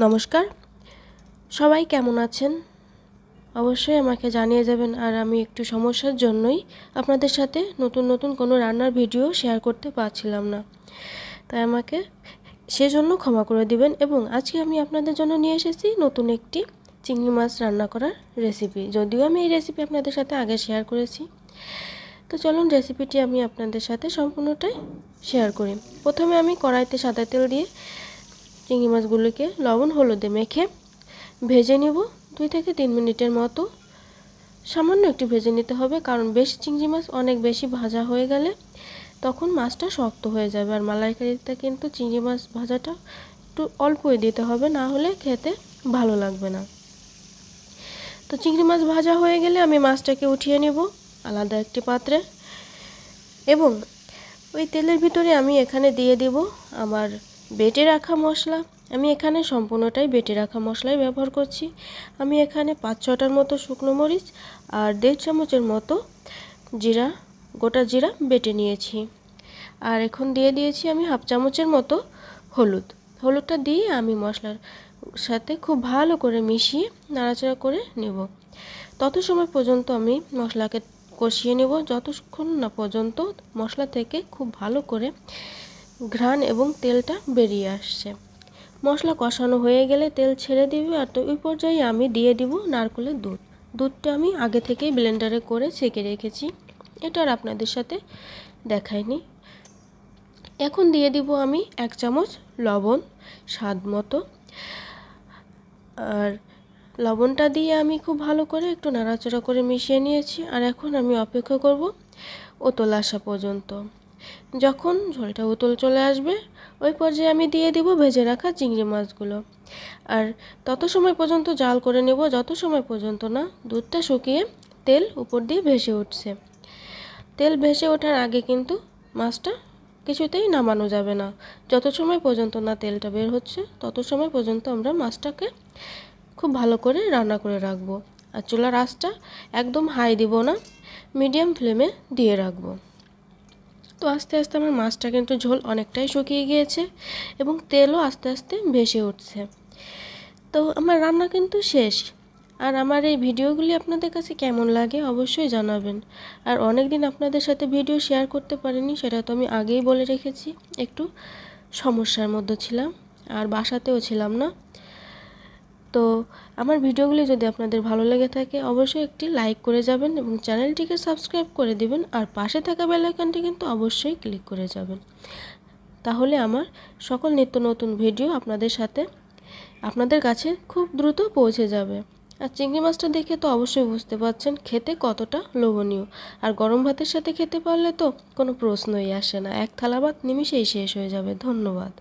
নমস্কার, সবাই কেমন আছেন? অবশ্যই আমাকে জানিয়ে যাবেন। আর আমি একটু সমস্যার জন্যই আপনাদের সাথে নতুন কোনো রান্নার ভিডিও শেয়ার করতে পারছিলাম না, তাই আমাকে সেজন্য ক্ষমা করে দিবেন। এবং আজকে আমি আপনাদের জন্য নিয়ে এসেছি নতুন একটি চিংড়ি মাছ রান্না করার রেসিপি। যদিও আমি এই রেসিপি আপনাদের সাথে আগে শেয়ার করেছি, তো চলুন রেসিপিটি আমি আপনাদের সাথে সম্পূর্ণটাই শেয়ার করি। প্রথমে আমি কড়াইতে সাদা তেল দিয়ে চিংড়ি মাছগুলোকে লবণ হলুদে মেখে ভেজে নেব 2 থেকে 3 মিনিটের মতো। সামান্য একটু ভেজে নিতে হবে, কারণ বেশি চিংড়ি মাছ অনেক বেশি ভাজা হয়ে গেলে তখন মাছটা শক্ত হয়ে যাবে। আর মালাইকারিতে কিন্তু চিংড়ি মাছ ভাজাটা একটু অল্পই দিতে হবে, না হলে খেতে ভালো লাগবে না। তো চিংড়ি মাছ ভাজা হয়ে গেলে আমি মাছটাকে উঠিয়ে নেব আলাদা একটি পাত্রে, এবং ওই তেলের ভিতরে আমি এখানে দিয়ে দেব আমার বেটে রাখা মশলা। আমি এখানে সম্পূর্ণটাই বেটে রাখা মশলাই ব্যবহার করছি। আমি এখানে 5-6টার মতো শুকনো মরিচ আর 1.5 চামচের মতো জিরা, গোটা জিরা বেটে নিয়েছি। আর এখন দিয়ে দিয়েছি আমি 1/2 চামচের মতো হলুদটা দিয়ে আমি মশলার সাথে খুব ভালো করে মিশিয়ে নাড়াচাড়া করে নেব। তত সময় পর্যন্ত আমি মশলাকে কষিয়ে নেব যতক্ষণ না পর্যন্ত মশলা থেকে খুব ভালো করে ঘ্রাণ এবং তেলটা বেরিয়ে আসছে। মশলা কষানো হয়ে গেলে তেল ছেড়ে দিবে, আর তো ওই পর্যায়ে আমি দিয়ে দিব নারকেলের দুধটা আমি আগে থেকেই ব্লেন্ডারে করে ছেঁকে রেখেছি, এটা আর আপনাদের সাথে দেখাইনি। এখন দিয়ে দিব আমি 1 চামচ লবণ স্বাদ মতো। আর লবণটা দিয়ে আমি খুব ভালো করে একটু নাড়াচাড়া করে মিশিয়ে নিয়েছি। আর এখন আমি অপেক্ষা করব উতল আসা পর্যন্ত। যখন ঝোলটা উতল চলে আসবে ওই পর্যায়ে আমি দিয়ে দিব ভেজে রাখা চিংড়ি মাছগুলো। আর তত সময় পর্যন্ত জাল করে নেব যত সময় পর্যন্ত না দুধটা শুকিয়ে তেল উপর দিয়ে ভেসে উঠছে। তেল ভেসে ওঠার আগে কিন্তু মাছটা কিছুতেই নামানো যাবে না। যত সময় পর্যন্ত না তেলটা বের হচ্ছে তত সময় পর্যন্ত আমরা মাছটাকে খুব ভালো করে রান্না করে রাখবো। আর চুলার আঁচটা একদম হাই দিব না, মিডিয়াম ফ্লেমে দিয়ে রাখবো। তো আস্তে আস্তে আমার মাছটা কিন্তু ঝোল অনেকটাই শুকিয়ে গিয়েছে এবং তেলও আস্তে আস্তে ভেসে উঠছে। তো আমার রান্না কিন্তু শেষ। আর আমার এই ভিডিওগুলি আপনাদের কাছে কেমন লাগে অবশ্যই জানাবেন। আর অনেক দিন আপনাদের সাথে ভিডিও শেয়ার করতে পারিনি, সেটা তো আমি আগেই বলে রেখেছি। একটু সমস্যার মধ্যে ছিলাম আর বাসাতেও ছিলাম না। তো আমার ভিডিওগুলি যদি আপনাদের ভালো লেগে থাকে অবশ্যই একটি লাইক করে যাবেন এবং চ্যানেলটিকে সাবস্ক্রাইব করে দিবেন। আর পাশে থাকা বেল আইকনটি কিন্তু অবশ্যই ক্লিক করে যাবেন, তাহলে আমার সকল নিত্য নতুন ভিডিও আপনাদের কাছে খুব দ্রুত পৌঁছে যাবে। আর চিংড়ি মাছটা দেখে তো অবশ্যই বুঝতে পারছেন খেতে কতটা লোভনীয়। আর গরম ভাতের সাথে খেতে পারলে তো কোনো প্রশ্নই আসে না, 1 থালা ভাত নিমিষেই শেষ হয়ে যাবে। ধন্যবাদ।